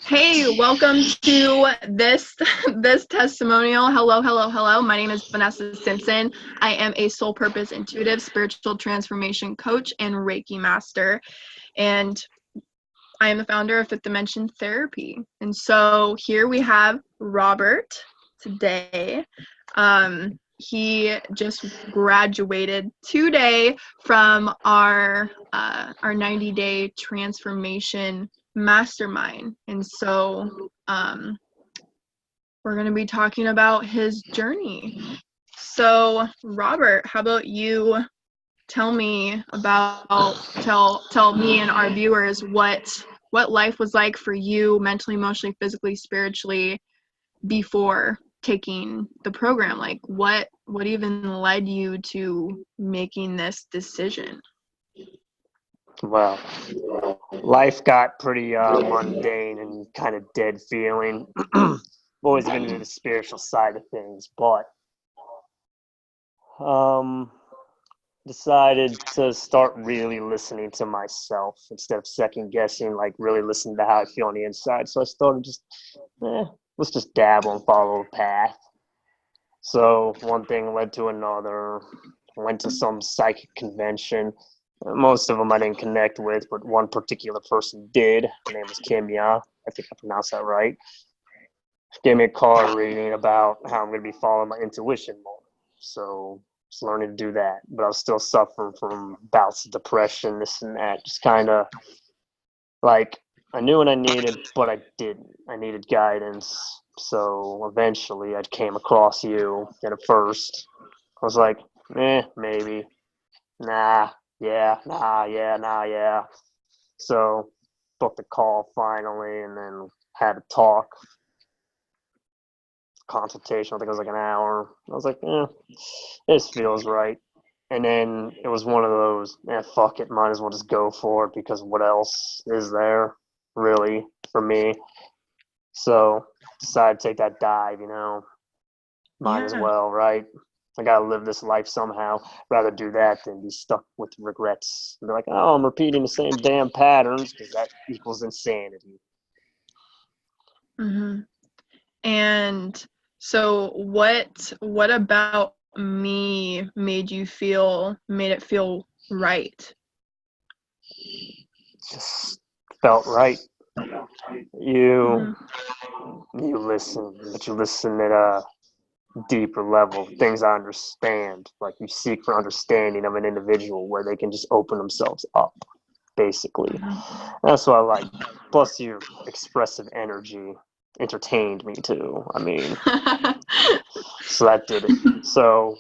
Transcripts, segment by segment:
Hey, welcome to this testimonial. Hello. My name is Vanessa Simpson. I am a soul purpose intuitive spiritual transformation coach and Reiki master, and I am the founder of Fifth Dimension Therapy. And so here we have Robert today. He just graduated today from our 90-day transformation mastermind, and so we're going to be talking about his journey. So Robert, how about you tell me tell me and our viewers what life was like for you mentally, emotionally, physically, spiritually before taking the program. Like what even led you to making this decision? Well, life got pretty mundane and kind of dead feeling. I've always been into the spiritual side of things, but um, decided to start really listening to myself instead of second guessing, like really listening to how I feel on the inside. So I started let's just dabble and follow a path. So one thing led to another. Went to some psychic convention. Most of them I didn't connect with, but one particular person did. Her name was Kimya. I think I pronounced that right. Gave me a card reading about how I'm going to be following my intuition more. So just learning to do that. But I was still suffering from bouts of depression, this and that. Just kind of like I knew what I needed, but I didn't. I needed guidance. So eventually I came across you. And at first I was like, maybe. Nah, yeah, nah, yeah, nah, yeah. So booked the call finally and then had a talk, consultation. I think it was like an hour. I was like, this feels right. And then it was one of those, fuck it, might as well just go for it because what else is there really for me? So decided to take that dive, might as Yeah. well, right? I gotta live this life somehow. Rather do that than be stuck with regrets. And be like, oh, I'm repeating the same damn patterns because that equals insanity. Mm-hmm. And so what about me made it feel right? Just felt right. You Mm-hmm. you listen, but you listen at a deeper level. Things I understand. Like you seek for understanding of an individual where they can just open themselves up. Basically, that's what I like. Plus, your expressive energy entertained me too. I mean, so that did it. So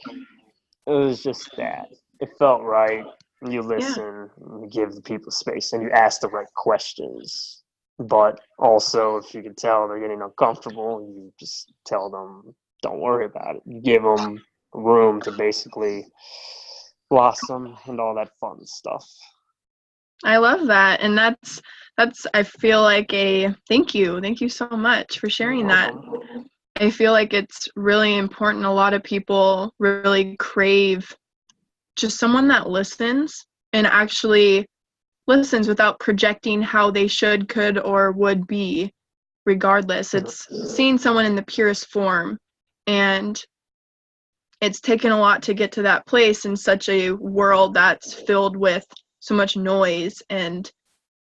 it was just that. It felt right. You Yeah. listen, you give the people space, and you ask the right questions. But also, if you can tell they're getting uncomfortable, you just tell them, don't worry about it. You give them room to basically blossom and all that fun stuff. I love that. And that's I feel like a thank you. Thank you so much for You're sharing that. welcome. I feel like it's really important. A lot of people really crave just someone that listens and actually listens without projecting how they should, could, or would be, regardless. It's seeing someone in the purest form. And it's taken a lot to get to that place in such a world that's filled with so much noise and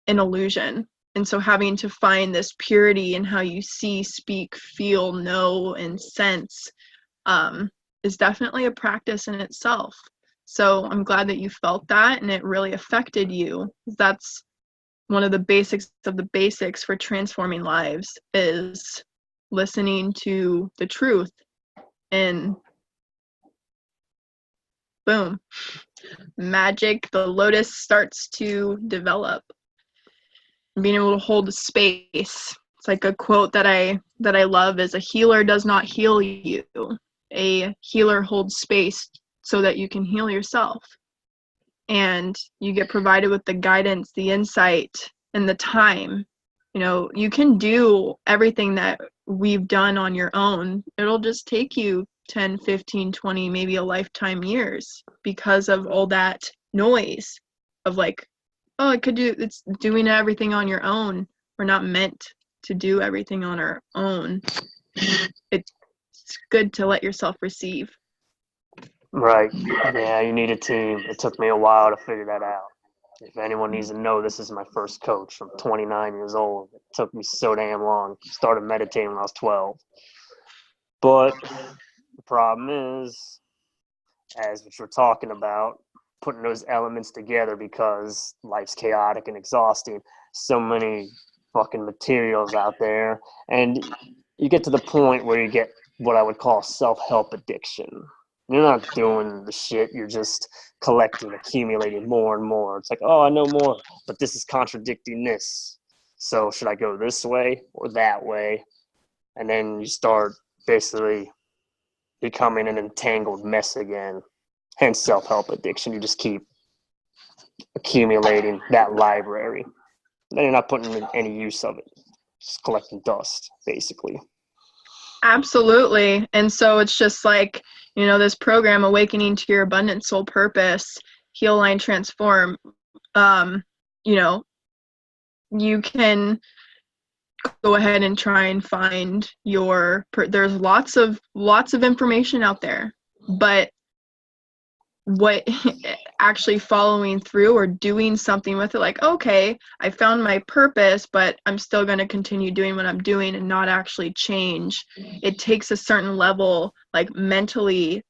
an illusion. And so having to find this purity in how you see, speak, feel, know, and sense is definitely a practice in itself. So I'm glad that you felt that and it really affected you. That's one of the basics of the basics for transforming lives is listening to the truth, and boom, magic, the lotus starts to develop. Being able to hold the space. It's like a quote that I love is, a healer does not heal you. A healer holds space so that you can heal yourself. And you get provided with the guidance, the insight, and the time. You can do everything that we've done on your own. It'll just take you 10, 15, 20, maybe a lifetime years because of all that noise of like, oh, it's doing everything on your own. We're not meant to do everything on our own, it's good to let yourself receive. Right. Yeah, you need a team. It took me a while to figure that out. If anyone needs to know, this is my first coach. I'm 29 years old. It took me so damn long. Started meditating when I was 12. But the problem is, as what you're talking about, putting those elements together, because life's chaotic and exhausting. So many fucking materials out there. And you get to the point where you get what I would call self-help addiction. You're not doing the shit. You're just collecting, accumulating more and more. It's like, oh, I know more, but this is contradicting this. So should I go this way or that way? And then you start basically becoming an entangled mess again. Hence self-help addiction. You just keep accumulating that library. Then you're not putting in any use of it. Just collecting dust, basically. Absolutely. And so it's just like, this program, Awakening to Your Abundant Soul Purpose, Heal, Line, Transform, you can go ahead and try and find there's lots of information out there, but what actually following through or doing something with it, like, okay, I found my purpose, but I'm still going to continue doing what I'm doing and not actually change. It takes a certain level, like mentally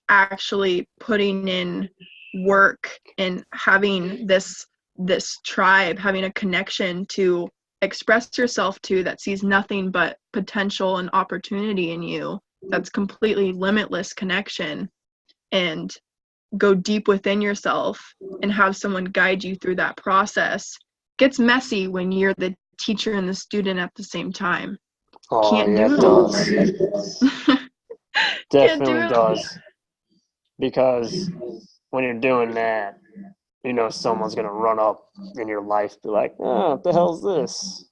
actually putting in work and having this tribe, having a connection to express yourself to that sees nothing but potential and opportunity in you. That's completely limitless connection. And go deep within yourself and have someone guide you through that process. Gets messy when you're the teacher and the student at the same time. Oh, Can't yeah, do it does. Definitely does. Because when you're doing that, someone's going to run up in your life, be like, oh, what the hell's this?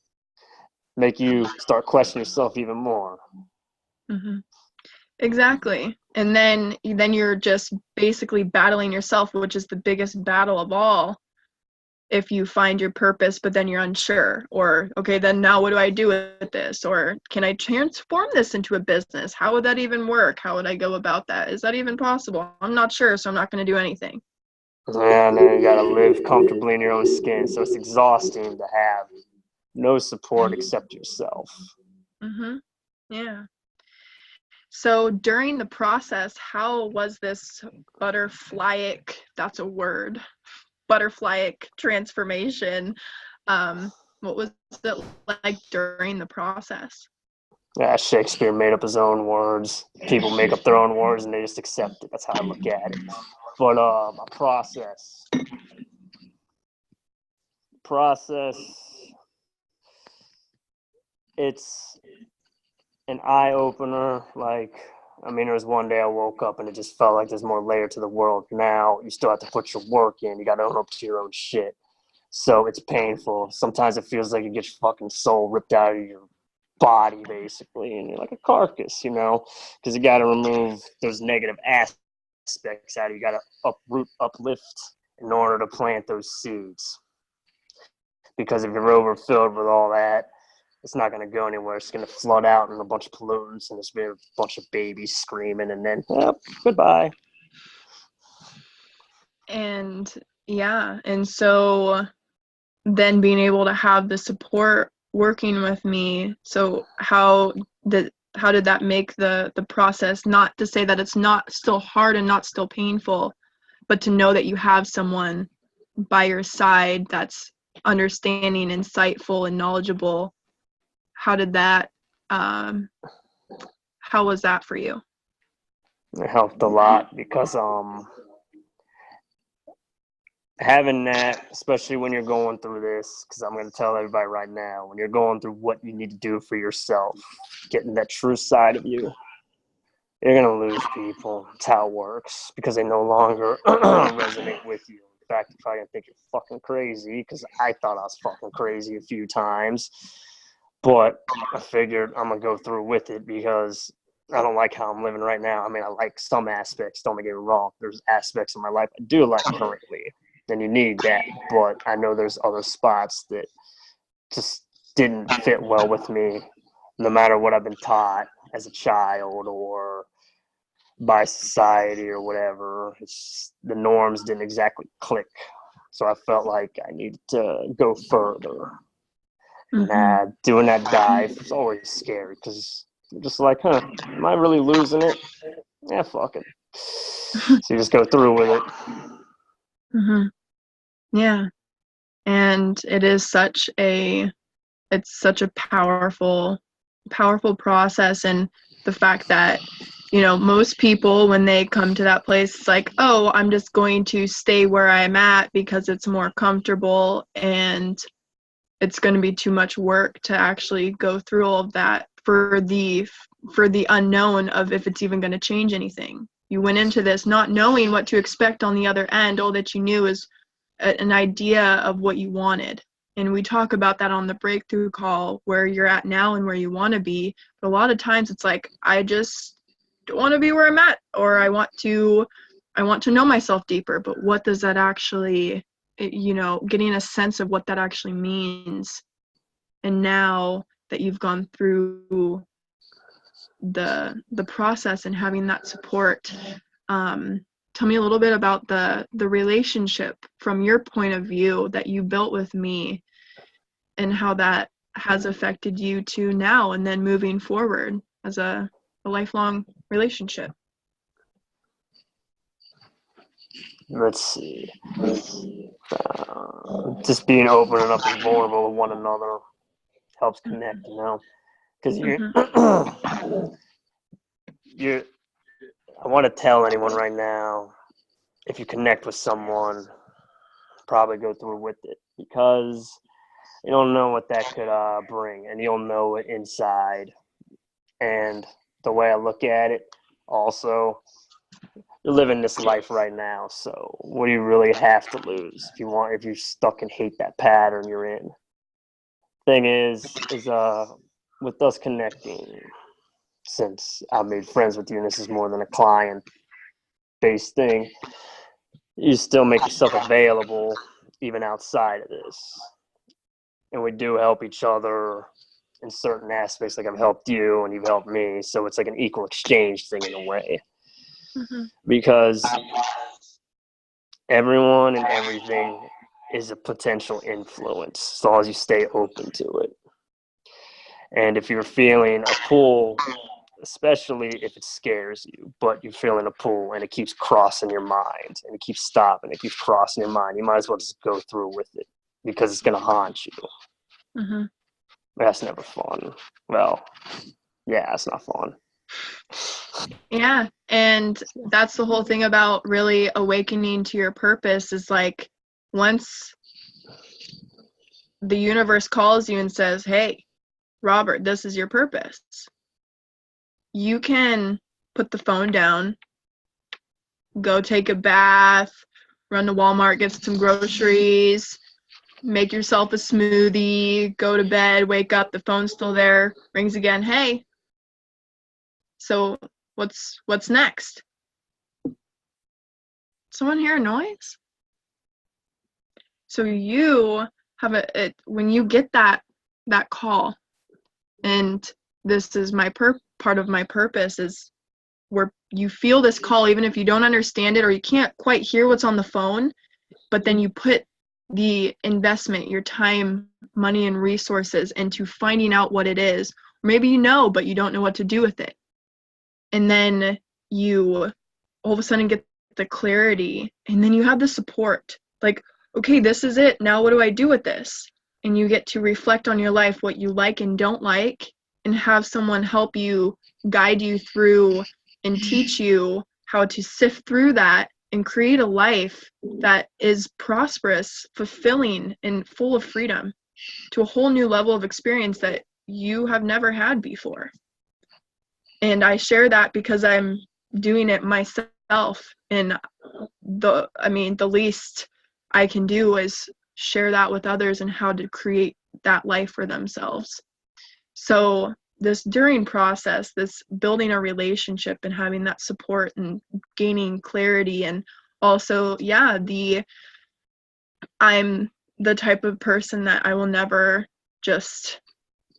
Make you start questioning yourself even more. Mm-hmm. Exactly. And then you're just basically battling yourself, which is the biggest battle of all. If you find your purpose, but then you're unsure, or, okay, then now what do I do with this? Or can I transform this into a business? How would that even work? How would I go about that? Is that even possible? I'm not sure, so I'm not going to do anything. Yeah, and then you got to live comfortably in your own skin. So it's exhausting to have no support except yourself. Mm-hmm. Yeah. So during the process, how was this butterflyic, that's a word, butterflyic transformation? What was it like during the process? Yeah, Shakespeare made up his own words. People make up their own words and they just accept it. That's how I look at it. But my process, it's an eye opener. There was one day I woke up and it just felt like there's more layer to the world. Now you still have to put your work in. You got to own up to your own shit. So it's painful. Sometimes it feels like you get your fucking soul ripped out of your body, basically, and you're like a carcass, because you got to remove those negative aspects out of you. Got to uproot, uplift in order to plant those seeds. Because if you're overfilled with all that, it's not going to go anywhere. It's going to flood out in a bunch of pollutants, and there's been a bunch of babies screaming, and then, goodbye. And yeah, and so then being able to have the support working with me, so how did that make the process, not to say that it's not still hard and not still painful, but to know that you have someone by your side that's understanding, insightful, and knowledgeable? How did that how was that for you? It helped a lot because having that, especially when you're going through this, because I'm going to tell everybody right now, when you're going through what you need to do for yourself, getting that true side of you, you're going to lose people. That's how it works, because they no longer resonate with you. In fact, you're probably going to think you're fucking crazy, because I thought I was fucking crazy a few times. But I figured I'm going to go through with it because I don't like how I'm living right now. I mean, I like some aspects, don't get me wrong. There's aspects of my life I do like currently, and you need that. But I know there's other spots that just didn't fit well with me, no matter what I've been taught as a child or by society or whatever. The norms didn't exactly click. So I felt like I needed to go further. Mm-hmm. Doing that dive was always scary because you're just like, am I really losing it? Yeah, fuck it. So you just go through with it. Mm-hmm. Yeah. And it's such a powerful process. And the fact that, most people, when they come to that place, it's like, oh, I'm just going to stay where I'm at because it's more comfortable, and it's going to be too much work to actually go through all of that for the unknown of if it's even going to change anything. You went into this not knowing what to expect on the other end. All that you knew is an idea of what you wanted. And we talk about that on the breakthrough call, where you're at now and where you want to be. But a lot of times it's like, I just don't want to be where I'm at, or I want to know myself deeper. But what does that actually, getting a sense of what that actually means. And now that you've gone through the process and having that support, tell me a little bit about the relationship from your point of view that you built with me, and how that has affected you to now and then moving forward as a lifelong relationship. Let's see. Just being open enough and vulnerable with one another helps connect, because Mm-hmm. I want to tell anyone right now, if you connect with someone, probably go through with it, because you don't know what that could bring, and you'll know it inside. And the way I look at it, also, you're living this life right now, so what do you really have to lose if you're stuck and hate that pattern you're in? Thing is with us connecting, since I made friends with you, and this is more than a client-based thing, you still make yourself available even outside of this. And we do help each other in certain aspects, like I've helped you and you've helped me. So it's like an equal exchange thing in a way. Mm-hmm. Because everyone and everything is a potential influence as long as you stay open to it. And if you're feeling a pull, especially if it scares you, but you're feeling a pull and it keeps crossing your mind and it keeps stopping, it keeps crossing your mind, you might as well just go through with it, because it's going to haunt you. Mm-hmm. That's never fun. Well, yeah, it's not fun. Yeah, and that's the whole thing about really awakening to your purpose, is like, once the universe calls you and says, hey, Robert, this is your purpose, you can put the phone down, go take a bath, run to Walmart, get some groceries, make yourself a smoothie, go to bed, wake up, the phone's still there, rings again, hey, so what's next? Someone hear a noise? So you have when you get that call, and this is part of my purpose, is where you feel this call, even if you don't understand it or you can't quite hear what's on the phone, but then you put the investment, your time, money, and resources into finding out what it is. Maybe you know, but you don't know what to do with it. And then you all of a sudden get the clarity, and then you have the support. Like, okay, this is it. Now what do I do with this? And you get to reflect on your life, what you like and don't like, and have someone help you, guide you through, and teach you how to sift through that and create a life that is prosperous, fulfilling, and full of freedom, to a whole new level of experience that you have never had before. And I share that because I'm doing it myself, and the least I can do is share that with others and how to create that life for themselves. So this during process, this building a relationship and having that support and gaining clarity, and also, I'm the type of person that I will never just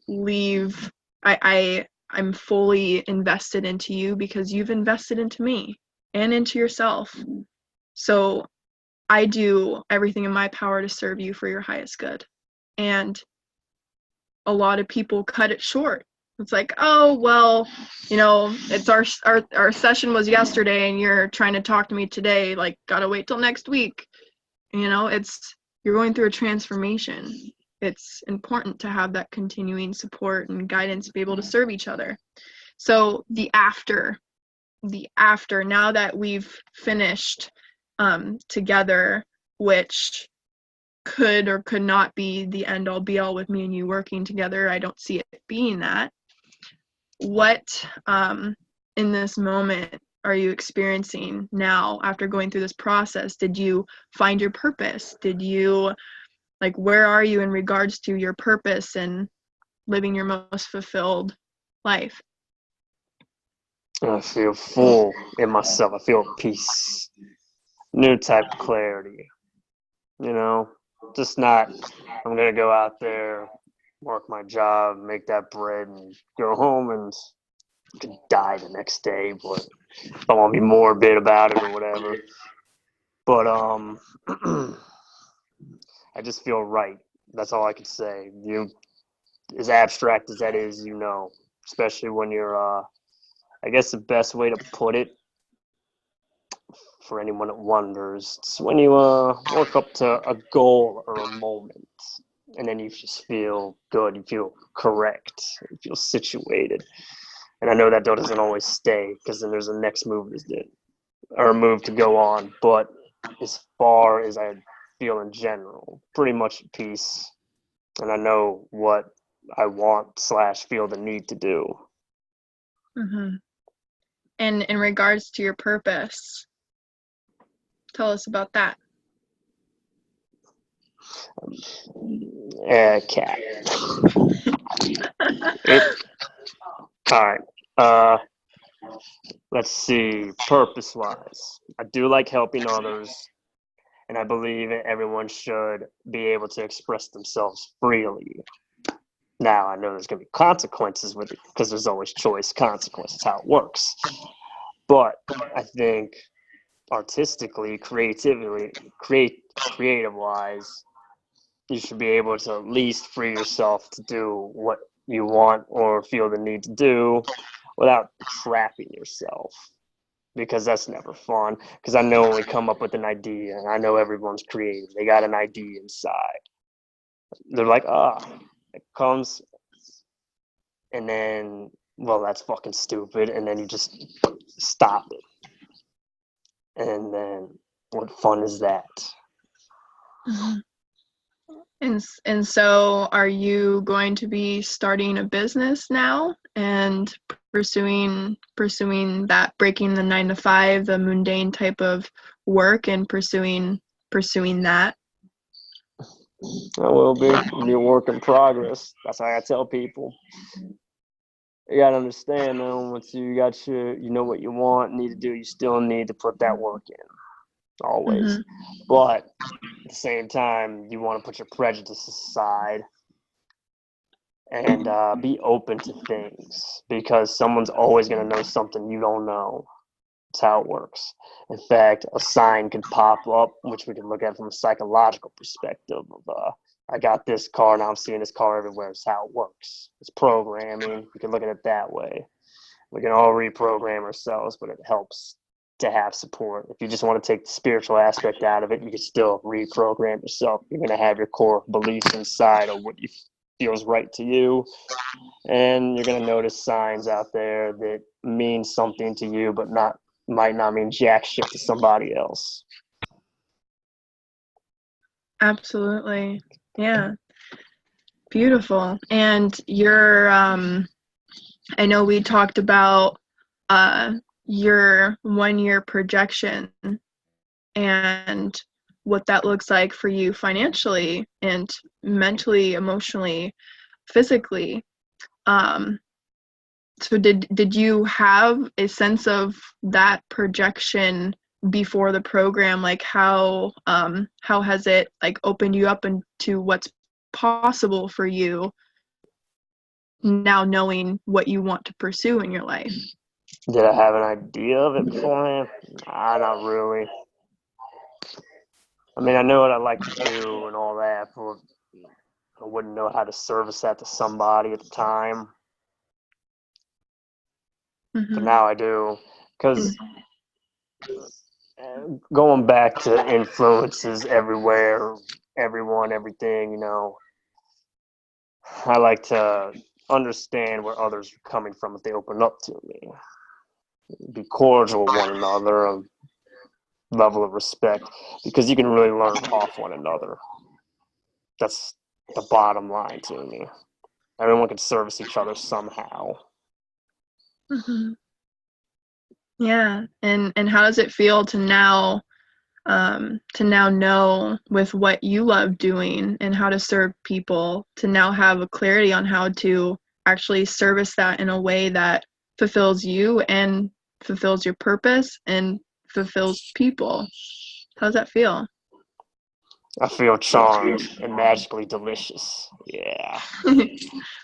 leave. I'm fully invested into you because you've invested into me and into yourself. So I do everything in my power to serve you for your highest good. And a lot of people cut it short. It's like, oh, well, it's our session was yesterday and you're trying to talk to me today, like, gotta wait till next week. You're going through a transformation. It's important to have that continuing support and guidance to be able to serve each other. So the after, now that we've finished together, which could or could not be the end all be all with me and you working together. I don't see it being that. What in this moment are you experiencing now after going through this process? Did you find your purpose? Where are you in regards to your purpose and living your most fulfilled life? I feel full in myself. I feel peace, new type of clarity. Just not, I'm going to go out there, work my job, make that bread, and go home and could die the next day, but I want to be morbid about it or whatever. But I just feel right. That's all I can say. As abstract as that is, especially when you're, I guess the best way to put it, for anyone that wonders, it's when you work up to a goal or a moment, and then you just feel good, you feel correct, you feel situated. And I know that doesn't always stay, because then there's a next move or a move to go on. But as far as I feel in general, pretty much at peace, and I know what I want / feel the need to do. Mm-hmm. And in regards to your purpose, tell us about that. Cat. All right. Let's see. Purpose-wise, I do like helping others, and I believe everyone should be able to express themselves freely. Now, I know there's going to be consequences with it, because there's always choice, consequences, how it works. But I think artistically, creative-wise, you should be able to at least free yourself to do what you want or feel the need to do without trapping yourself, because that's never fun. Because I know when we come up with an idea, and I know everyone's creative, they got an idea inside. They're like, it comes, and then, well, that's fucking stupid, and then you just stop it. And then, what fun is that? Mm-hmm. And so are you going to be starting a business now and pursuing that, breaking the 9-to-5, the mundane type of work, and pursuing that? I will be. It'll be a work in progress. That's why I tell people. You gotta understand, man, once you know what you want, need to do, you still need to put that work in. Always. Mm-hmm. But at the same time, you want to put your prejudices aside and be open to things, because someone's always going to know something you don't know. That's how it works. In fact, a sign could pop up, which we can look at from a psychological perspective of I got this car, now I'm seeing this car everywhere. It's how it works. It's programming. We can look at it that way. We can all reprogram ourselves, but it helps to have support. If you just want to take the spiritual aspect out of it, you can still reprogram yourself. You're going to have your core beliefs inside of what feels right to you, and you're going to notice signs out there that mean something to you, but might not mean jack shit to somebody else. Absolutely. Yeah. Beautiful. And you're I know we talked about your 1-year projection and what that looks like for you financially and mentally, emotionally, physically. So did you have a sense of that projection before the program? Like how has it opened you up into what's possible for you now knowing what you want to pursue in your life? Did I have an idea of it beforehand? Nah, not really. I mean, I know what I like to do and all that, but I wouldn't know how to service that to somebody at the time. But now I do, because going back to influences everywhere, everyone, everything, you know, I like to understand where others are coming from if they open up to me. Be cordial with one another, a level of respect, because you can really learn off one another. That's the bottom line to me. Everyone can service each other somehow. Yeah, and how does it feel to now know with what you love doing and how to serve people, to now have a clarity on how to actually service that in a way that fulfills you and fulfills your purpose and fulfills people? How does that feel? I feel charmed and magically delicious. Yeah.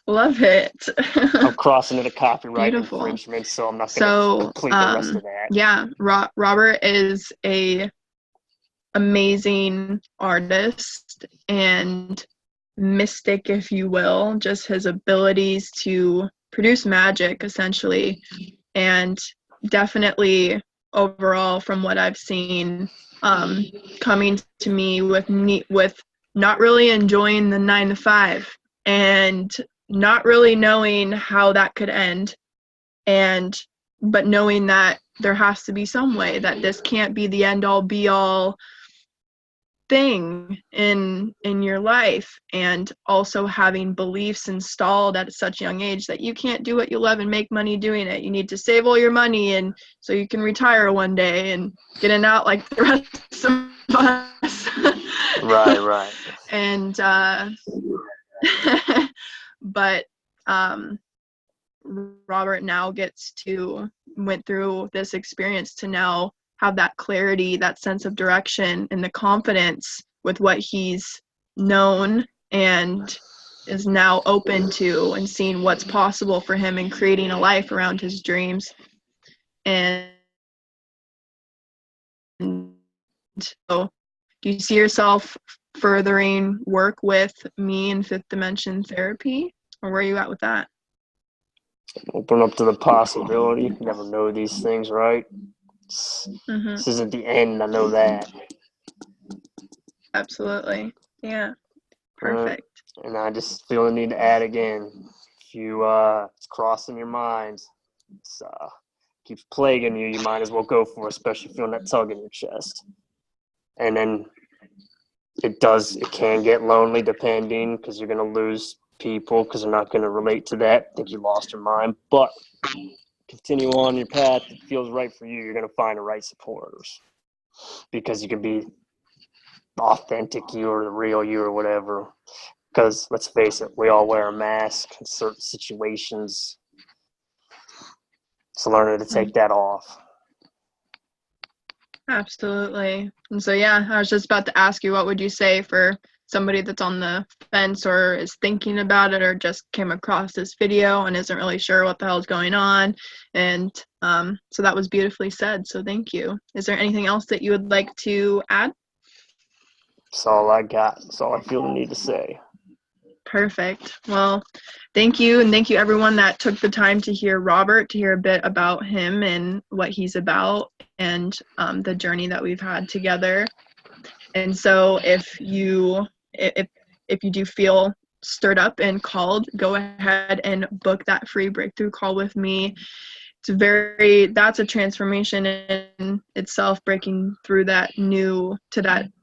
Love it. I'm crossing into copyright Beautiful. infringement, so I'm not going to complete the rest of that. Yeah, Robert is a amazing artist and mystic, if you will, just his abilities to produce magic, essentially. And definitely overall, from what I've seen, coming to me with not really enjoying the 9 to 5 and not really knowing how that could end, but knowing that there has to be some way, that this can't be the end all be all thing in your life, and also having beliefs installed at such a young age that you can't do what you love and make money doing it. You need to save all your money and so you can retire one day and get an out like the rest of us. Right. And but Robert now went through this experience to now have that clarity, that sense of direction, and the confidence with what he's known, and is now open to and seeing what's possible for him and creating a life around his dreams. And so, do you see yourself furthering work with me in Fifth Dimension Therapy, or where are you at with that? Open up to the possibility. You never know these things, right? This isn't the end, I know that. Absolutely. Yeah. Perfect. And I just feel the need to add again. If you it's crossing your mind, it's keeps plaguing you, you might as well go for it, especially feeling that tug in your chest. And then it can get lonely depending, because you're going to lose people because they're not going to relate to that. Think you lost your mind. But continue on your path. It feels right for you. You're going to find the right supporters, because you can be authentic you or the real you or whatever. Because let's face it, we all wear a mask in certain situations. So learning to take that off. Absolutely. And so, yeah, I was just about to ask you, what would you say for somebody that's on the fence or is thinking about it or just came across this video and isn't really sure what the hell's going on? And so that was beautifully said. So thank you. Is there anything else that you would like to add? That's all I got. That's all I feel the need to say. Perfect. Well, thank you. And thank you everyone that took the time to hear Robert, to hear a bit about him and what he's about, and the journey that we've had together. And so if you do feel stirred up and called, go ahead and book that free breakthrough call with me. That's a transformation in itself, breaking through that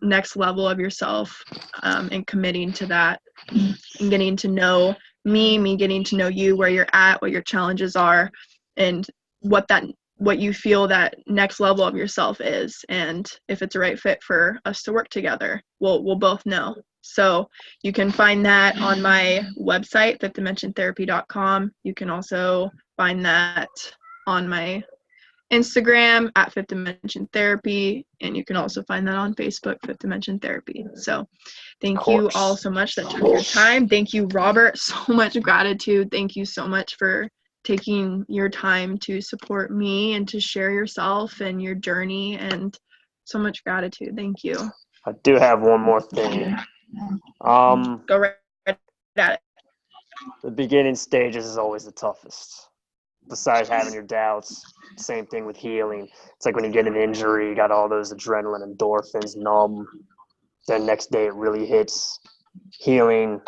next level of yourself, and committing to that, and getting to know me getting to know you, where you're at, what your challenges are, and what you feel that next level of yourself is, and if it's a right fit for us to work together. We'll both know. So you can find that on my website, fifthdimensiontherapy.com. You can also find that on my Instagram at Fifth Dimension Therapy, and you can also find that on Facebook, Fifth Dimension Therapy. So thank you all so much that took your time. Thank you, Robert. So much gratitude. Thank you so much for taking your time to support me and to share yourself and your journey, and so much gratitude. Thank you. I do have one more thing. Go right at it. The beginning stages is always the toughest. Besides having your doubts, same thing with healing. It's like when you get an injury, you got all those adrenaline, endorphins, numb. Then next day it really hits. Healing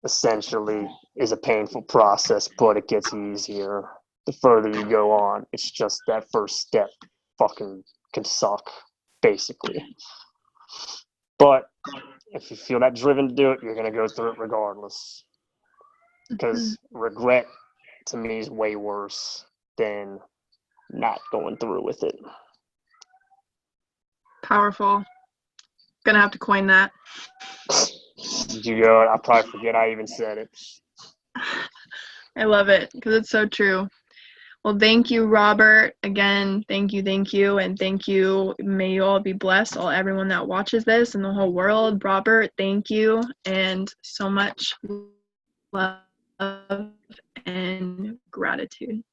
essentially is a painful process, but it gets easier the further you go on. It's just that first step fucking can suck, basically. But if you feel that driven to do it, you're going to go through it regardless. Because regret, to me, is way worse than not going through with it. Powerful. Gonna have to coin that. You know, I'll probably forget I even said it. I love it because it's so true. Well, thank you, Robert. Again, thank you, and thank you. May you all be blessed, everyone that watches this in the whole world. Robert, thank you, and so much love and gratitude.